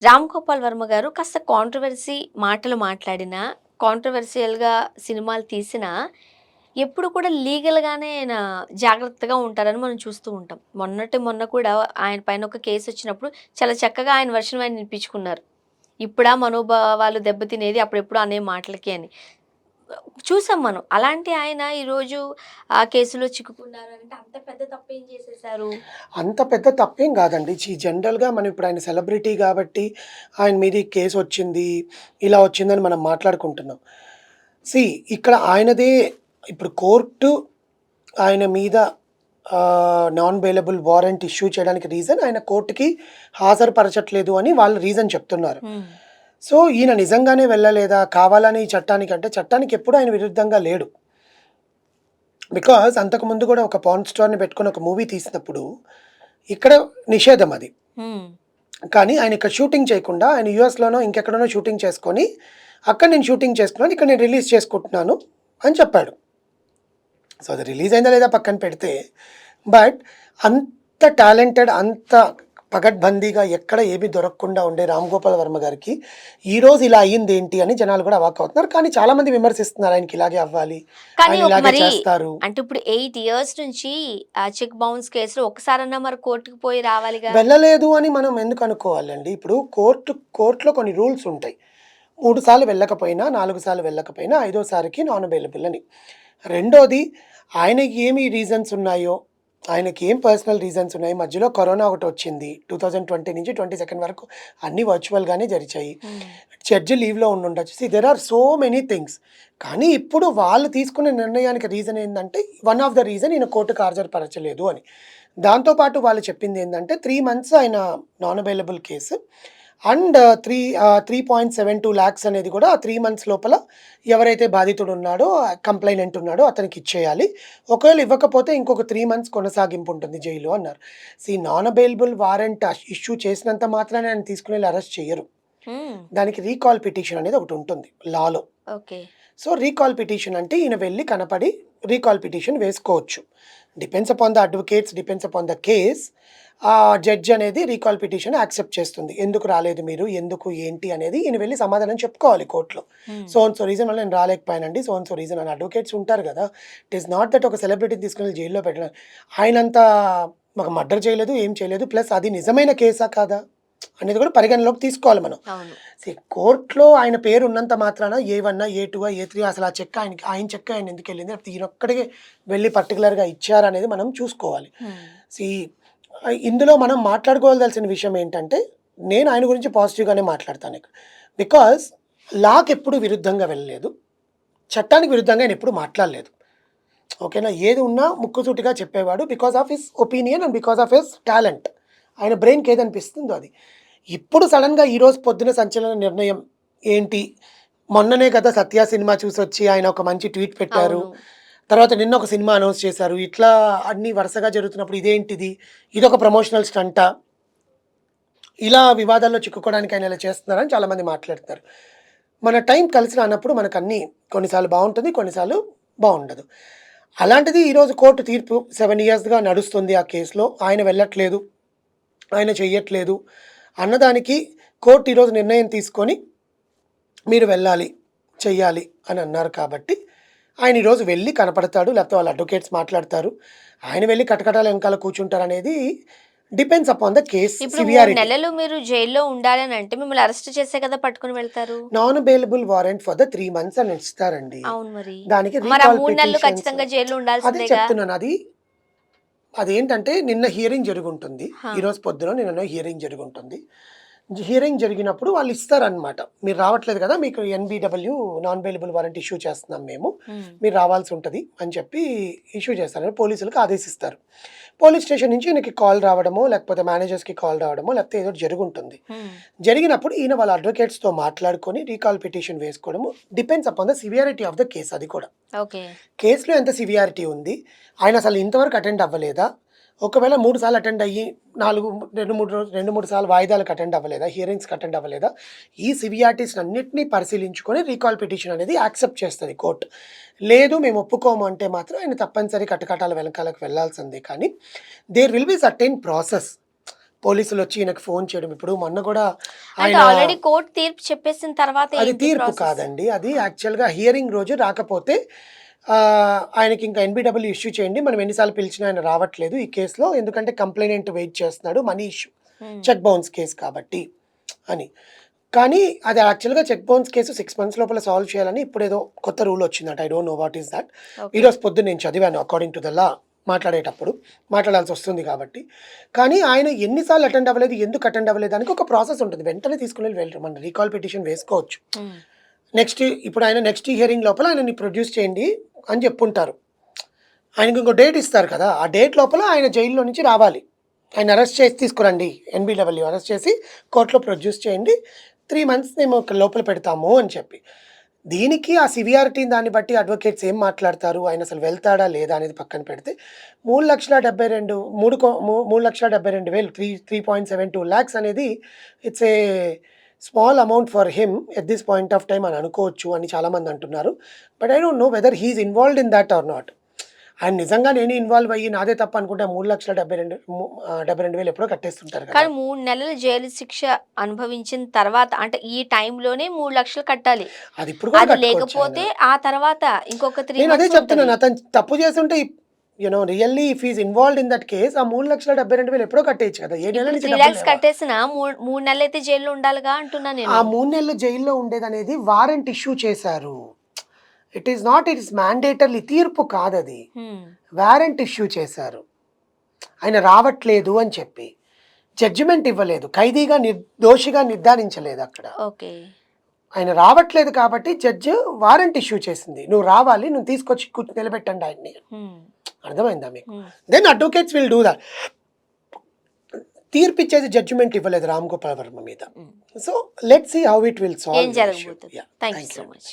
రామ్ గోపాల్ వర్మ గారు కాస్త కాంట్రోవర్సీ మాటలు మాట్లాడినా, కాంట్రోవర్షియల్‌గా సినిమాలు తీసినా, ఎప్పుడు కూడా లీగల్‌గానే ఆయన జాగ్రత్తగా ఉంటారని మనం చూస్తూ ఉంటాం. మొన్న కూడా ఆయన పైన ఒక కేసొచ్చినప్పుడు చాలా చక్కగా ఆయన వెర్షన్ ఆయన వినిపించుకున్నారు. ఇప్పుడా మనోభావాలు దెబ్బతినేది అప్పుడెప్పుడో అనే మాటలకి అని. చూసాం మనం. అలాంటి ఆయన ఈరోజు ఆ కేసులో చిక్కుకున్నారు అంటే అంత పెద్ద తప్పేం చేసేసారు? అంత పెద్ద తప్పేం గాదండి. జనరల్‌గా మనం ఇప్పుడు ఆయన సెలబ్రిటీ గాబట్టి, ఆయన మీద ఈ కేసొచ్చింది, ఇలా వచ్చిందని మనం మాట్లాడుకుంటున్నాం. సీ ఇక్కడ ఆయనదే ఇప్పుడు కోర్టు ఆయన మీద నాన్ బెయిలబుల్ వారెంట్ ఇష్యూ చేయడానికి రీజన్ ఆయన కోర్ట్‌కి హాజరుపరచట్లేదు అని వాళ్ళు రీజన్ చెప్తున్నారు. హ్మ్. సో, ఈయన నిజంగానే వెళ్ళలేదా? కావాలని ఈ చట్టానికంటే చట్టానికి ఎప్పుడు ఆయన విరుద్ధంగా లేడు. బికాజ్ అంతకుముందు గూడా ఒక పార్న్ స్టార్‌ని పెట్టుకొని ఒక మూవీ తీసినప్పుడు, ఇక్కడ నిషేధం అది. హ్మ్. కానీ ఆయన ఇక్కడ షూటింగ్ చేయకుండా ఆయన యూఎస్‌లోనో ఇంకెక్కడనో షూటింగ్ చేసుకొని, అక్కడ నేను షూటింగ్ చేసుకున్నాను. ఇక్కడ నేను రిలీజ్ చేసుకుంటున్నాను అని చెప్పాడు. సో, అది రిలీజ్ అయిందా లేదా పక్కన పెడితే, బట్ అంత టాలెంటెడ్, అంత పకడ్బందీగా ఎక్కడ ఏమి దొరకకుండా ఉండే రామ్ గోపాల్ వర్మ గారికి, ఈరోజు ఇలా అయ్యిందేంటి అని జనాలు కూడా అవాక్కవుతున్నారు. కానీ చాలామంది విమర్శిస్తున్నారు. ఆయనకి ఇలాగే అవ్వాలి. కానీ ఆయన ఒక ఇలాగే మరి చేస్తారు. అంటే ఇప్పుడు 8 ఇయర్స్ నుంచి చెక్ బౌన్స్ కేసులో ఒక్కసారన్నా మరి కోర్ట్‌కి పోయి రావాలిగా? వెళ్ళలేదు అని మనం ఎందుకు అనుకోవాలండి? ఇప్పుడు కోర్ట్‌లో కొన్ని రూల్స్ ఉంటాయి. 3 సార్లు వెళ్ళకపోయినా, 4 సార్లు వెళ్ళకపోయినా, ఐదోసారికి నాన్ అవైలబుల్ అని. రెండోది ఆయనకి ఏమి రీజన్స్ ఉన్నాయో, ఆయనకి ఏం పర్సనల్ రీజన్స్ ఉన్నాయి. మధ్యలో కరోనా ఒకటొచ్చింది. 2020 నుంచి 22 వరకు అన్నీ వర్చువల్‌గానే జరిచాయి. హ్మ్. జడ్జి లీవ్‌లో ఉండుండొచ్చు. There are so many things. కానీ ఇప్పుడు వాళ్ళు తీసుకునే నిర్ణయానికి రీజన్ ఏందంటే, వన్ ఆఫ్ ద రీజన్ ఈయన కోర్ట్‌కి హాజరుపరచలేదు అని. దాంతో పాటు వాళ్ళు చెప్పిందేందంటే 3 మంత్స్ ఆయన non available case and 3.72 lakhs అనేది కూడా ఆ 3 మంత్స్ లోపల ఎవరైతే బాధితుడు ఉన్నాడో, కంప్లెయినెంట్ ఉన్నాడో అతనికి ఇచ్చేయాలి. ఒకవేళ ఇవ్వకపోతే ఇంకొక 3 మంత్స్ కొనసాగింపు ఉంటుంది జైలు అన్నారు. నాన్ అవైలబుల్ వారెంట్ ఇష్యూ చేసినంత మాత్రాన ఆయన తీసుకొనెళ్లి అరెస్ట్ చెయ్యరు. హ్మ్. దానికి రీకాల్ పిటిషన్ అనేది ఒకటుంటుంది లాలో. ఓకే. సో, రీకాల్ పిటిషన్ అంటే ఈయన వెళ్లి కనపడి రీకాల్ పిటిషన్ వేసుకోవచ్చు. Depends upon the advocates, depends upon the case. Judge అనేది రీకాల్ పిటిషన్ యాక్సెప్ట్ చేస్తుంది. ఎందుకు రాలేదు మీరు? ఎందుకు? ఏంటి? అనేది ఈయన వెళ్లి సమాధానం చెప్పుకోవాలి కోర్ట్‌లో. హ్మ్. సో అండ్ సో రీజన్ వల్ల నేను రాలేకపోయానండి. సో అండ్ సో రీజన్ అని అడ్వకేట్స్ ఉంటారు గదా! ఇట్ ఈస్ నాట్ దట్ ఒక సెలబ్రిటీని తీసుకెళ్ళి జైల్‌లో పెట్టడం. ఆయనంత మర్డర్ చేయలేదు, ఏం చేయలేదు. ప్లస్ అది నిజమైన కేసా కాదా? అనేది కూడా పరిగణలోకి తీసుకోవాలి మనం. అవును. కోర్ట్‌లో ఆయన పేరు ఉన్నంత మాత్రాన ఏ1, ఏ2, ఏ3 అసలు ఆ చెక్ ఆయన చెక్ ఆయన ఎందుకెళ్ళింది? లేకపోతే ఈయనొక్కడికే వెళ్లి పర్టిక్యులర్‌గా ఇచ్చారనేది మనం చూసుకోవాలి. హ్మ్. సీ ఇందులో మనం మాట్లాడుకోవాల్సిన విషయం ఏంటంటే, నేను ఆయన గురించి పాజిటివ్‌గానే మాట్లాడతానిక్కడ. బికాజ్ లాకెప్పుడు విరుద్ధంగా వెళ్ళలేదు. చట్టానికి విరుద్ధంగా ఆయనెప్పుడు మాట్లాడలేదు. ఓకేనా? ఏది ఉన్నా ముక్కుసూటిగా చెప్పేవాడు. Because of his opinion and because of his talent. ఆయన బ్రెయిన్‌కి ఏదనిపిస్తుందో అది. ఇప్పుడు సడెన్‌గా ఈరోజు పొద్దున సంచలన నిర్ణయం ఏంటి? మొన్ననే కదా 'సత్య' సినిమా చూసొచ్చి ఆయన ఒక మంచి ట్వీట్ పెట్టారు. అవును. తర్వాత నిన్న ఒక సినిమా అనౌన్స్ చేశారు. ఇట్లా అన్నీ వరుసగా జరుగుతున్నప్పుడు ఇదేంటిది? ఇదొక ప్రమోషనల్ స్టంటా? ఇలా వివాదాల్లో చిక్కుకోవడానికి ఆయన ఇలా చేస్తున్నారని చాలామంది మాట్లాడుతున్నారు. మన టైం కలిసి రానప్పుడు మనకన్నీ కొన్నిసార్లు బావుంటుంది. కొన్నిసార్లు బావుండదు. అలాంటిది ఈరోజు కోర్టు తీర్పు 7 ఇయర్స్‌గా నడుస్తుంది ఆ కేస్‌లో. ఆయన వెళ్ళట్లేదు. ఆయన చెయ్యట్లేదు. అన్నదానికి కోర్ట్ ఈరోజు నిర్ణయం తీసుకొని మీరు వెళ్ళాలి, చెయ్యాలి అని అన్నారు కాబట్టి, ఆయన ఈరోజు వెళ్లి కనపడతాడు. లేకపోతే వాళ్ళ అడ్వకేట్స్ మాట్లాడతారు. ఆయన వెళ్లి కటకటాల వెనకాల కూర్చుంటారనేది డిపెండ్స్ అపాన్ ద కేస్ ఇప్పుడు 3 సివియారిటీ. నెలలు మీరు జైల్‌లో ఉండాలనంటే మిమ్మల్ని అరెస్ట్ చేసే కదా పట్టుకొని వెళ్తారు. Non bailable warrant for the 3 months అని ఇస్తారండి. అవును మరి. దానికి మరి ఆ రీకాల్ 3 నెలలు పిటిషన్స్ ఖచ్చితంగా జైల్‌లో అదే ఉండాల్సిందేగా? చెప్తున్నాను. అదేంటంటే నిన్న హియరింగ్ జరుగుంటుంది. హా! ఈరోజు పొద్దున నిన్ననో హియరింగ్ జరుగుంటుంది. హియరింగ్ జరిగినప్పుడు వాళ్ళు ఇస్తారనమాట. మీరు రావట్లేదు కదా! మీకు NBW non bailable warrant issue చేస్తున్నాం మేము. హ్మ్. మీరు రావాల్సి ఉంటది అని చెప్పి ఇష్యూ చేస్తారని పోలీసులకు ఆదేశిస్తారు. పోలీస్ స్టేషన్ నుంచి ఈయనకి కాల్ రావడమో, లేకపోతే మేనేజర్స్‌కి కాల్ రావడమో, లేకపోతే ఏదో ఒకటి జరుగుంటుంది. హ్మ్. జరిగినప్పుడు ఈయన వాళ్ళ అడ్వకేట్స్‌తో మాట్లాడుకొని రీకాల్ పిటిషన్ వేసుకోవడము depends upon the severity of the case అది కూడా. ఓకే. కేస్‌లో ఎంత సివియారిటీ ఉంది? ఆయన అసలు ఇంతవరకు అటెండ్ అవ్వలేదా? ఒకవేళ 3 సార్లు అటెండ్ అయ్యి 2, 3 సార్లు వాయిదాలకు అటెండ్ అవ్వలేదా? హియరింగ్స్‌కి అటెండ్ అవ్వలేదా? ఈ సివియారిటీస్ అన్నిటిని పరిశీలించుకొని రీకాల్ పిటిషన్ అనేది యాక్సెప్ట్ చేస్తది కోర్ట్. లేదు మేము ఒప్పుకోము అంటే మాత్రం ఆయన తప్పనిసరి కటకటాల వెనకాలకు వెళ్ళాల్సిందే కానీ there will be certain process. పోలీసులు వచ్చి ఈయనకు ఫోన్ చేయడం. ఇప్పుడు మొన్న కూడా అంటే ఆయన ఆల్రెడీ కోర్టు తీర్పు చెప్పేసిన తర్వాత అది ఏంటి తీర్పు ప్రాసెస్? కాదండి. అది యాక్చువల్‌గా హియరింగ్ రోజు రాకపోతే ఆయనకి ఇంకా ఎన్‌బి‌డబ్ల్యూ ఇష్యూ చేయండి. మనం ఎన్ని సార్లు పిలిచినా ఆయన రావట్లేదు ఈ కేస్‌లో. ఎందుకంటే కంప్లెయినెంట్ వెయిట్ చేస్తున్నాడు. Money issue. హ్మ్. చెక్ బౌన్స్ కేస్ కాబట్టి అని. కానీ అది యాక్చువల్‌గా చెక్ బౌన్స్ కేసు 6 మంత్స్ లోపల సాల్వ్ చేయాలని ఇప్పుడేదో కొత్త రూల్ వచ్చిందట. I don't know what is that. Okay. ఈరోజు పొద్దున్న నేను చదివాను అకార్డింగ్ టు ద లా మాట్లాడేటప్పుడు. మాట్లాడాల్సి వస్తుంది కాబట్టి. కానీ ఆయన ఎన్ని సార్లు అటెండ్ అవ్వలేదు, ఎందుకు అటెండ్ అవ్వలేదు దానికి ఒక ప్రాసెస్ ఉంటుంది. వెంటనే తీసుకొని వెళ్ళరు. మనం రీకాల్ పిటిషన్ వేసుకోవచ్చు. హ్మ్. ఇప్పుడు ఆయన నెక్స్ట్ హియరింగ్ లోపల ఆయనని ప్రొడ్యూస్ చేయండి అని చెప్పుంటారు. ఆయనకి ఇంకో డేట్ ఇస్తారు కదా! ఆ డేట్ లోపల ఆయన జైల్లో నుంచి రావాలి. ఆయన అరెస్ట్ చేసి తీసుకురండి. ఎన్‌బి‌డబ్ల్యూ అరెస్ట్ చేసి కోర్ట్‌లో ప్రొడ్యూస్ చేయండి. 3 మంత్స్ మేము లోపల పెడతాము అని చెప్పి. దీనికి ఆ సివియారిటీని దాన్ని బట్టి అడ్వకేట్స్ ఏం మాట్లాడతారు, ఆయన అసలు వెళ్తాడా లేదా అనేది పక్కన పెడితే 3,72,000 3,72,000 3.72 లాక్స్ అనేది it's a small amount for him at this point of time అని అనుకోవచ్చు అని చాలామంది అంటున్నారు. But I don't know whether he is involved in that or not. ఆయన నిజంగా నేనే ఇన్వాల్వ్ అయ్యి నాదే తప్పు అనుకుంటే 3,72,000 ఎప్పుడో కట్టేస్తుంటారు కదా! కానీ 3 నెలలు జైలు శిక్ష అనుభవించిన తర్వాత అంటే ఈ టైంలోనే 3,00,000 కట్టాలి. అది ఇప్పుడు కూడా అది కట్టుకోవచ్చు ఆయన. లేకపోతే ఆ తర్వాత ఇంకొక 3 నేను అదే మంత్స్ ఉంటది. చెప్తున్నాను. అతను తప్పు చేసుంటే really if he is involved in that case ఆ 3,72,000 ఎప్పుడో కట్టేయొచ్చు కదా! 7 నెలల ఇప్పుడు నుంచి 3 డబ్బులు లాక్స్ లేవా? కట్టేసినా 3 నెలలైతే జైల్‌లో ఉండాలిగా అంటున్నా ఆ నేను. 3 నెలలు జైల్‌లో ఉండేదనేది వారెంట్ ఇష్యూ చేశారు. ఇట్ ఈస్ మ్యాండేటరీ తీర్పు కాదది. హ్మ్. వారెంట్ ఇష్యూ చేశారు. ఆయన రావట్లేదు అని చెప్పి. జడ్జిమెంట్ ఇవ్వలేదు. ఖైదీగా దోషిగా నిర్ధారించలేదు అక్కడ. ఓకే. ఆయన రావట్లేదు కాబట్టి జడ్జ్ వారెంట్ ఇష్యూ చేసింది. నువ్వు రావాలి, నువ్వు తీసుకొచ్చి నిలబెట్టండి ఆయన్ని. హ్మ్. అర్థమైందా మీకు? Hmm. Then advocates will do that. తీర్పిచ్చేది జడ్జిమెంట్ ఇవ్వలేదు రామ్ గోపాల్ వర్మ మీద. Hmm. So let's see how it will ఏం సాల్వ్ ద ఇష్యూ. జరగబోతుంది? Yeah! Thank you thank so you. Much.